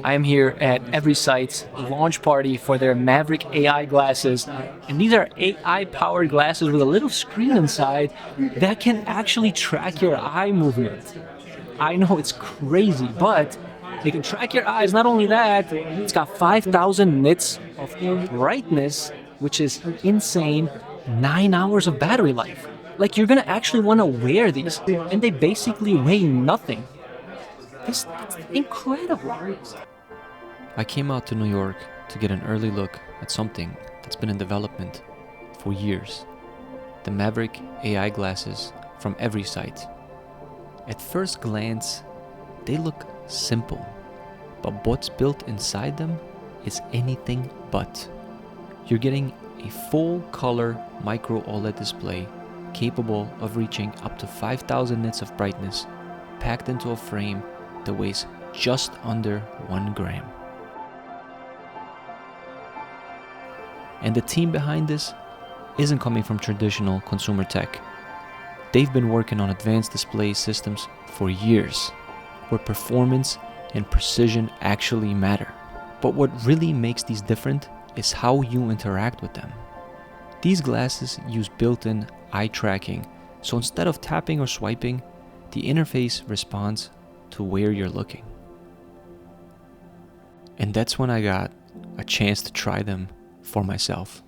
I am here at Everysight's launch party for their Maverick AI glasses. And these are AI-powered glasses with a little screen inside that can actually track your eye movement. I know it's crazy, but they can track your eyes. Not only that, it's got 5,000 nits of brightness, which is insane, 9 hours of battery life. Like, you're gonna actually wanna wear these, and they basically weigh nothing. It's incredible. I came out to New York to get an early look at something that's been in development for years. The Maverick AI glasses from Everysight. At first glance, they look simple, but what's built inside them is anything but. You're getting a full color micro OLED display capable of reaching up to 5,000 nits of brightness, packed into a frame that weighs just under 1 gram. And the team behind this isn't coming from traditional consumer tech. They've been working on advanced display systems for years, where performance and precision actually matter. But what really makes these different is how you interact with them. These glasses use built-in eye tracking, so instead of tapping or swiping, the interface responds to where you're looking. And that's when I got a chance to try them for myself.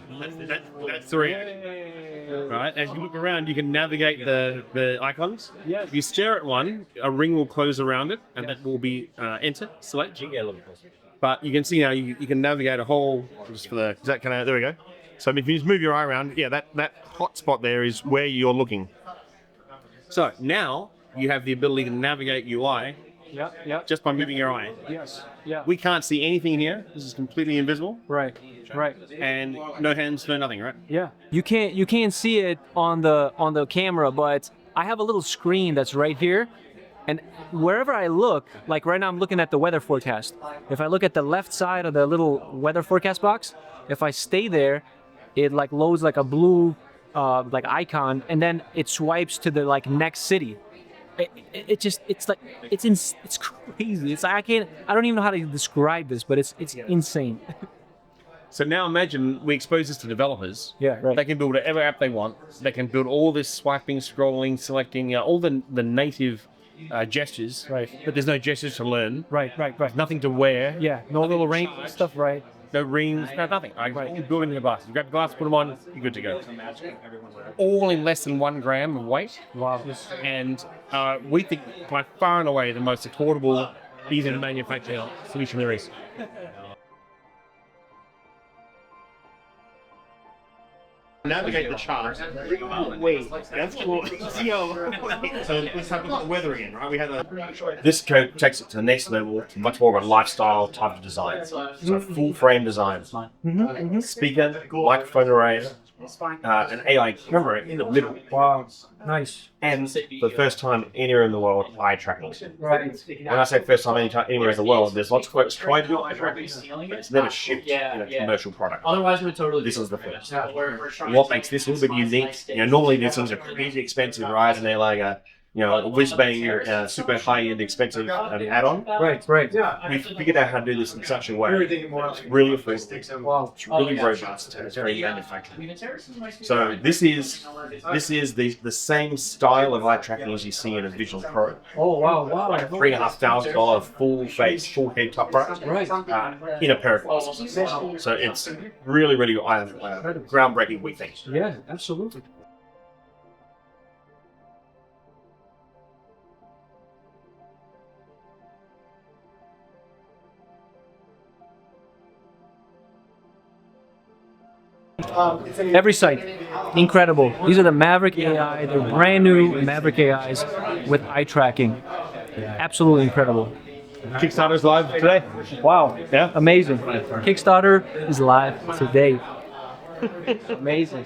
That's three. Right, as you look around, you can navigate the icons. Yeah. If you stare at one, a ring will close around it, and that will be enter, select. But you can see now you can navigate a whole, just for the, is that kind of, there we go. So if you just move your eye around, yeah, that hot spot there is where you're looking. So now you have the ability to navigate UI just by moving your eye. Yes. Yeah. We can't see anything here. This is completely invisible. Right. And no hands, no nothing, right? Yeah. You can't see it on the camera, but I have a little screen that's right here. And wherever I look, like right now I'm looking at the weather forecast. If I look at the left side of the little weather forecast box, if I stay there, it like loads like a blue like icon, and then it swipes to the like next city. It's crazy. It's I don't even know how to describe this, but it's insane. So now imagine we expose this to developers. Yeah, right. They can build whatever app they want. They can build all this swiping, scrolling, selecting, all the native gestures. Right. But there's no gestures to learn. Right. Nothing to wear. Yeah, no little rain stuff, right? No rings, no nothing. All building the glasses. You grab the glasses, put them on, you're good to go. All in less than 1 gram of weight. Wow. And we think by far and away the most affordable, easy to manufacture solution there is. Navigate the chart. Wait, that's cool. So let's have the weather again, right? We had this code takes it to the next level, much more of a lifestyle type of design. So full frame design. Speaker, microphone array, an AI camera in the middle. Wow. Nice. And for the first time anywhere in the world, eye tracking. Right. When I say first time anywhere in the world, there's lots of folks trying to do eye tracking, but it's never shipped in a commercial product. Otherwise, we totally. This is the first. What makes this a little bit unique? Normally these things are crazy expensive, right? And they're like a whiz-bang, super high-end, expensive add-on. Right. We figured out how to do this in such a way. It's really affordable. Wow. It's really robust. And it's very manufactured. So this is the same style of eye tracking as you see in a Vision Pro. Oh wow. $3,500 full face, full head top brush, Right. in a pair of glasses. So it's really groundbreaking, we think. Yeah, absolutely. Everysight, incredible. These are the Maverick AI. They're brand new Maverick AIs with eye tracking. Absolutely incredible. Kickstarter's live today. Wow. Yeah. Amazing. Kickstarter is live today. Amazing.